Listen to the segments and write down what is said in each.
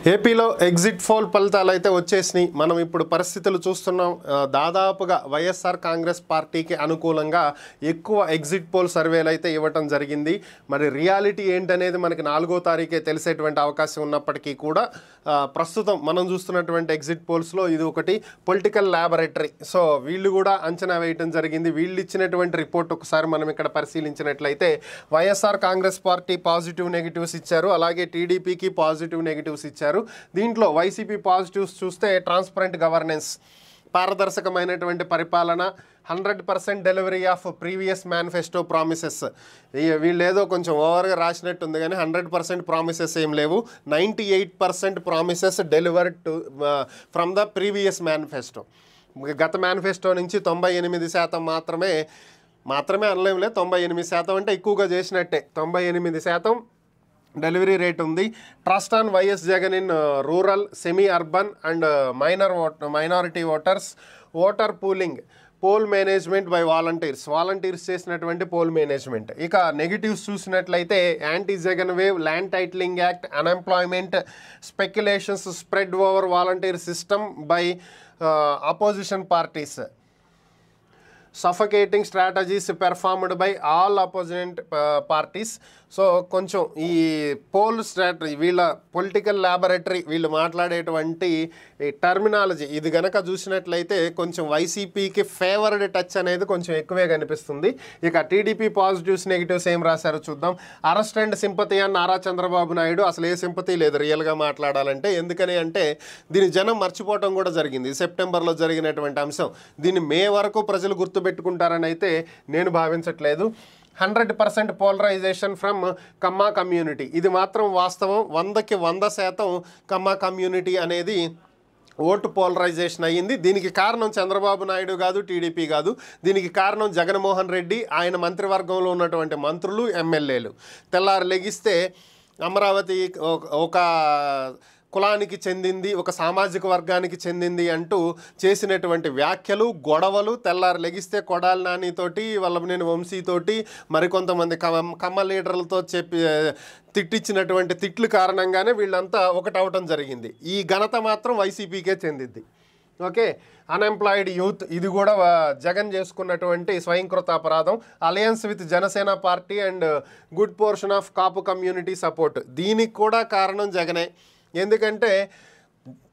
ఏపీలో exit poll ఫలితాలు అయితే వచ్చేసినాయి. మనం ఇప్పుడు పరిస్థితులు చూస్తున్నాం. దాదాపుగా వైఎస్ఆర్ కాంగ్రెస్ పార్టీకి అనుకూలంగా ఎక్కువ ఎగ్జిట్ పోల్ సర్వేలు అయితే ఇవ్వటం జరిగింది. మరి రియాలిటీ ఏంటనేది మనకి 4వ తారీఖే తెలిసేటువంటి అవకాశం ఉన్నప్పటికీ కూడా ప్రస్తుతం మనం చూస్తున్నటువంటి ఎగ్జిట్ పోల్స్లో ఇది ఒకటి పొలిటికల్ ల్యాబొరేటరీ. సో వీళ్ళు కూడా అంచనా వేయటం జరిగింది. వీళ్ళు ఇచ్చినటువంటి రిపోర్ట్ ఒకసారి మనం ఇక్కడ పరిశీలించినట్లయితే YSR Congress party positive negatives ఇచ్చారు, అలాగే టీడీపీకి పాజిటివ్ నెగిటివ్స్ ఇచ్చారు. దీంట్లో వైసీపీ పాజిటివ్స్ చూస్తే ట్రాన్స్పరెంట్ గవర్నెన్స్, పారదర్శకమైనటువంటి పరిపాలన, 100% delivery of previous manifesto promises. వీళ్ళు ఏదో కొంచెం ఓవర్గా రాసినట్టుంది కానీ 100% ప్రామిసెస్ ఏం లేవు. 98% promises delivered to from the previous manifesto. గత మేనిఫెస్టో నుంచి 98% మాత్రమే అనలేములే. 98% అంటే ఎక్కువగా చేసినట్టే. 98% డెలివరీ రేట్ ఉంది. Trust on YS Jagan in rural, semi urban and minority voters, voter pooling, poll management by volunteers చేసినటువంటి పోల్ మేనేజ్మెంట్. ఇక నెగిటివ్స్ చూసినట్లయితే anti Jagan wave, land titling act, unemployment, speculations spread over volunteer system by opposition parties, suffocating strategies performed by all opposite parties. So కొంచెం ఈ pole strategy, వీళ్ళ political laboratory, వీళ్ళు మాట్లాడేటువంటి terminology ఇది గనక చూసినట్లయితే కొంచెం వైసీపీకి ఫేవర్డ్ టచ్ అనేది కొంచెం ఎక్కువే కనిపిస్తుంది. ఇక టీడీపీ పాజిటివ్స్ నెగిటివ్స్ ఏం రాశారో చూద్దాం. అరెస్ట్ అండ్ సింపతి అని నారా చంద్రబాబు నాయుడు. అసలు ఏ సింపతి లేదు రియల్గా మాట్లాడాలంటే. ఎందుకని అంటే దీని జనం మర్చిపోవటం కూడా జరిగింది. సెప్టెంబర్లో జరిగినటువంటి అంశం. దీన్ని మే వరకు ప్రజలు గుర్తుపెట్టుకుంటారని అయితే నేను భావించట్లేదు. 100% పోలరైజేషన్ ఫ్రమ్ కమ్మా కమ్యూనిటీ, ఇది మాత్రం వాస్తవం. 100కి 100% కమ్మా కమ్యూనిటీ అనేది ఓటు పోలరైజేషన్ అయ్యింది. దీనికి కారణం చంద్రబాబు నాయుడు కాదు, టీడీపీ కాదు. దీనికి కారణం జగన్మోహన్ రెడ్డి, ఆయన మంత్రివర్గంలో ఉన్నటువంటి మంత్రులు, ఎమ్మెల్యేలు. తెల్లారు లెగిస్తే అమరావతి ఒక కులానికి చెందింది, ఒక సామాజిక వర్గానికి చెందింది అంటూ చేసినటువంటి వ్యాఖ్యలు, గొడవలు, తెల్లారు లెగిస్తే కొడాలి నానితోటి, వల్లభనేని వంశీతోటి, మరికొంతమంది కమ్మ లీడర్లతో తిట్టించినటువంటి తిట్లు కారణంగానే వీళ్ళంతా ఒకటవటం జరిగింది. ఈ ఘనత మాత్రం వైసీపీకే చెందింది. ఓకే, అన్ఎంప్లాయిడ్ యూత్, ఇది కూడా జగన్ చేసుకున్నటువంటి స్వయంకృత అపరాధం. Alliance with Janasena party and good portion of Kapu community support, దీనికి కూడా కారణం జగనే. ఎందుకంటే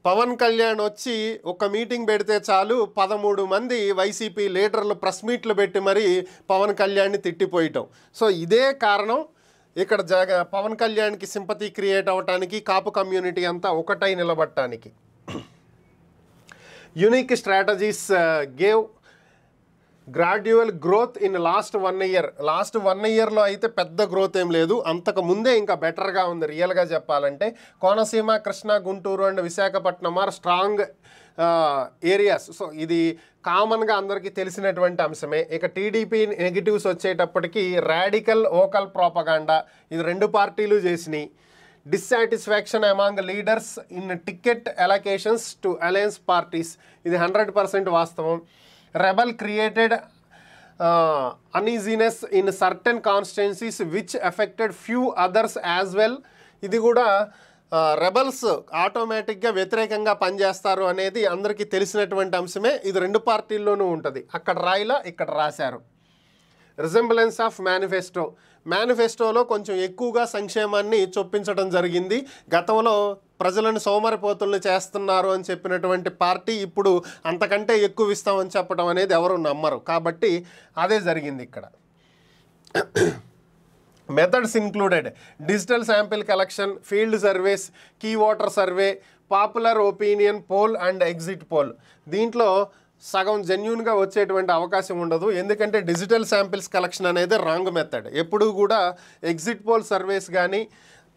పవన్ కళ్యాణ్ వచ్చి ఒక మీటింగ్ పెడితే చాలు 13 మంది వైసీపీ లీడర్లు ప్రెస్ మీట్లు పెట్టి మరీ పవన్ కళ్యాణ్ని తిట్టిపోయటం. సో ఇదే కారణం ఇక్కడ పవన్ కళ్యాణ్కి సింపతి క్రియేట్ అవ్వటానికి, కాపు కమ్యూనిటీ అంతా ఒకటై నిలబడటానికి. Unique strategies gave gradual growth in last 1 year. Last 1 ఇయర్లో అయితే పెద్ద గ్రోత్ ఏం లేదు, అంతకు ముందే ఇంకా బెటర్గా ఉంది రియల్గా చెప్పాలంటే. Konaseema, Krishna, Guntur and Visakhapatnam are strong areas. So ఇది కామన్గా అందరికీ తెలిసినటువంటి అంశమే. ఇక టీడీపీ నెగిటివ్స్ వచ్చేటప్పటికి రాడికల్ ఓకల్ ప్రోపగాండా, ఇది 2 పార్టీలు చేసినాయి. Dissatisfaction among leaders in ticket allocations to alliance parties, ఇది 100% వాస్తవం. Rebel created uneasiness in certain constituencies which affected few others as well. ఇది కూడా రెబల్స్ ఆటోమేటిక్గా వ్యతిరేకంగా పనిచేస్తారు అనేది అందరికీ తెలిసినటువంటి అంశమే. ఇది 2 పార్టీల్లోనూ ఉంటుంది. అక్కడ రాయిలా ఇక్కడ రాశారు. రిజెంబ్లెన్స్ ఆఫ్ మేనిఫెస్టోలో కొంచెం ఎక్కువగా సంక్షేమాన్ని చొప్పించడం జరిగింది. గతంలో ప్రజలను సోమరిపోతుల్ని చేస్తున్నారు అని చెప్పినటువంటి పార్టీ ఇప్పుడు అంతకంటే ఎక్కువ ఇస్తామని చెప్పడం అనేది ఎవరు నమ్మరు. కాబట్టి అదే జరిగింది ఇక్కడ. Methods included digital sample collection, field surveys, key voter survey, popular opinion poll and exit poll. దీంట్లో సగం జెన్యూన్గా వచ్చేటువంటి అవకాశం ఉండదు. ఎందుకంటే డిజిటల్ శాంపిల్స్ కలెక్షన్ అనేది రాంగ్ మెథడ్. ఎప్పుడు కూడా ఎగ్జిట్ పోల్ సర్వేస్ కానీ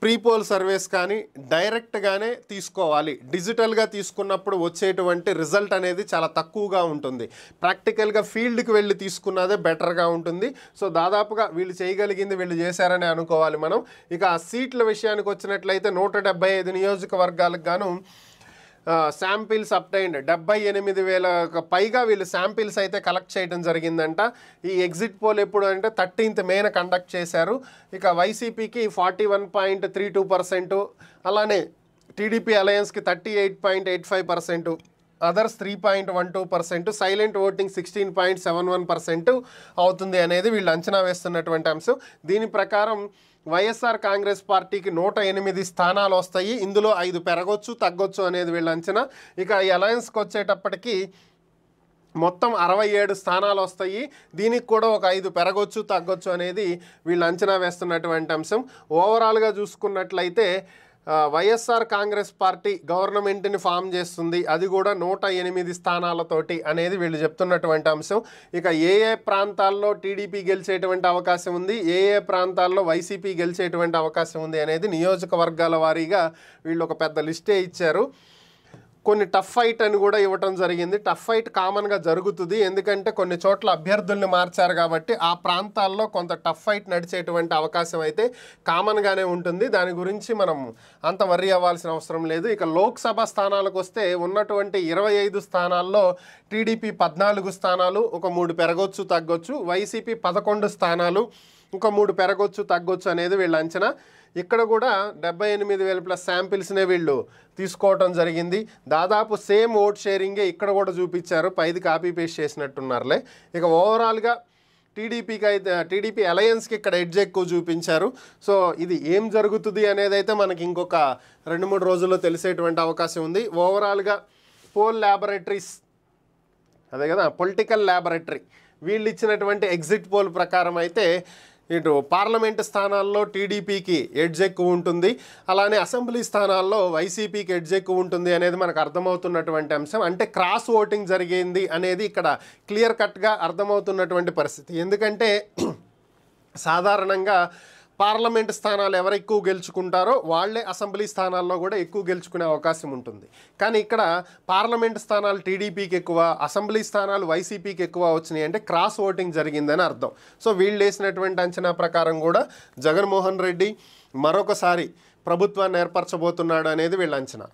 ప్రీ పోల్ సర్వేస్ కానీ డైరెక్ట్గానే తీసుకోవాలి. డిజిటల్గా తీసుకున్నప్పుడు వచ్చేటువంటి రిజల్ట్ అనేది చాలా తక్కువగా ఉంటుంది. ప్రాక్టికల్గా ఫీల్డ్కి వెళ్ళి తీసుకున్నదే బెటర్గా ఉంటుంది. సో దాదాపుగా వీళ్ళు చేయగలిగింది వీళ్ళు చేశారని అనుకోవాలి మనం. ఇక సీట్ల విషయానికి వచ్చినట్లయితే 175 నియోజకవర్గాలకు గాను శాంపిల్స్ అప్టైన్డ్ 78,000 పైగా వీళ్ళు శాంపిల్స్ అయితే కలెక్ట్ చేయడం జరిగిందంట. ఈ ఎగ్జిట్ పోల్ ఎప్పుడు అంటే 13th మేన కండక్ట్ చేశారు. ఇక వైసీపీకి 41.32%, అలానే టీడీపీ అలయన్స్కి 38.85%, అదర్స్ 3.12%, సైలెంట్ ఓటింగ్ 16.71% అవుతుంది అనేది వీళ్ళు అంచనా వేస్తున్నటువంటి అంశం. దీని ప్రకారం వైఎస్ఆర్ కాంగ్రెస్ పార్టీకి 108 స్థానాలు వస్తాయి. ఇందులో 5 పెరగొచ్చు తగ్గొచ్చు అనేది వీళ్ళ అంచనా. ఇక ఈ అలయన్స్కి వచ్చేటప్పటికి మొత్తం 67 స్థానాలు వస్తాయి. దీనికి కూడా ఒక 5 పెరగొచ్చు తగ్గొచ్చు అనేది వీళ్ళు అంచనా వేస్తున్నటువంటి అంశం. ఓవరాల్గా చూసుకున్నట్లయితే వైఎస్ఆర్ కాంగ్రెస్ పార్టీ గవర్నమెంట్ని ఫామ్ చేస్తుంది, అది కూడా 108 స్థానాలతోటి అనేది వీళ్ళు చెప్తున్నటువంటి అంశం. ఇక ఏ ప్రాంతాల్లో టీడీపీ గెలిచేటువంటి అవకాశం ఉంది, ఏ ప్రాంతాల్లో వైసీపీ గెలిచేటువంటి అవకాశం ఉంది అనేది నియోజకవర్గాల వారీగా వీళ్ళు ఒక పెద్ద లిస్టే ఇచ్చారు. కొన్ని టఫ్ ఫైట్ అని కూడా ఇవ్వటం జరిగింది. టఫ్ ఫైట్ కామన్గా జరుగుతుంది, ఎందుకంటే కొన్ని చోట్ల అభ్యర్థుల్ని మార్చారు కాబట్టి ఆ ప్రాంతాల్లో కొంత టఫ్ ఫైట్ నడిచేటువంటి అవకాశం అయితే కామన్గానే ఉంటుంది. దాని గురించి మనం అంత వర్రీ అవ్వాల్సిన అవసరం లేదు. ఇక లోక్సభ స్థానాలకు వస్తే ఉన్నటువంటి 25 స్థానాల్లో టీడీపీ 14 స్థానాలు, ఒక 3 పెరగొచ్చు తగ్గొచ్చు, వైసీపీ 11 స్థానాలు, ఒక 3 పెరగొచ్చు తగ్గొచ్చు అనేది వీళ్ళ అంచనా. ఇక్కడ కూడా 78,000 ప్లస్ శాంపిల్స్నే వీళ్ళు తీసుకోవటం జరిగింది. దాదాపు సేమ్ ఓట్ షేరింగే ఇక్కడ కూడా చూపించారు, పైది కాపీ పేస్ట్ చేసినట్టున్నారులే. ఇక ఓవరాల్గా టీడీపీకి అయితే టీడీపీ అలయన్స్కి ఇక్కడ ఎడ్జ్ ఎక్కువ చూపించారు. సో ఇది ఏం జరుగుతుంది అనేది అయితే మనకి ఇంకొక 2-3 రోజుల్లో తెలిసేటువంటి అవకాశం ఉంది. ఓవరాల్గా పోల్ ల్యాబొరేటరీస్, అదే కదా పొలిటికల్ ల్యాబొరేటరీ, వీళ్ళు ఇచ్చినటువంటి ఎగ్జిట్ పోల్ ప్రకారం అయితే ఇటు పార్లమెంటు స్థానాల్లో టీడీపీకి ఎడ్జ్ ఎక్కువ ఉంటుంది, అలానే అసెంబ్లీ స్థానాల్లో వైసీపీకి ఎడ్జ్ ఎక్కువ ఉంటుంది అనేది మనకు అర్థమవుతున్నటువంటి అంశం. అంటే క్రాస్ ఓటింగ్ జరిగింది అనేది ఇక్కడ క్లియర్ కట్గా అర్థమవుతున్నటువంటి పరిస్థితి. ఎందుకంటే సాధారణంగా పార్లమెంటు స్థానాలు ఎవరు ఎక్కువ గెలుచుకుంటారో వాళ్ళే అసెంబ్లీ స్థానాల్లో కూడా ఎక్కువ గెలుచుకునే అవకాశం ఉంటుంది. కానీ ఇక్కడ పార్లమెంటు స్థానాలు టీడీపీకి ఎక్కువ, అసెంబ్లీ స్థానాలు వైసీపీకి ఎక్కువ వచ్చినాయి అంటే క్రాస్ ఓటింగ్ జరిగిందని అర్థం. సో వీళ్ళు వేసినటువంటి అంచనా ప్రకారం కూడా జగన్మోహన్ రెడ్డి మరొకసారి ప్రభుత్వాన్ని ఏర్పరచబోతున్నాడు అనేది వీళ్ళ అంచనా.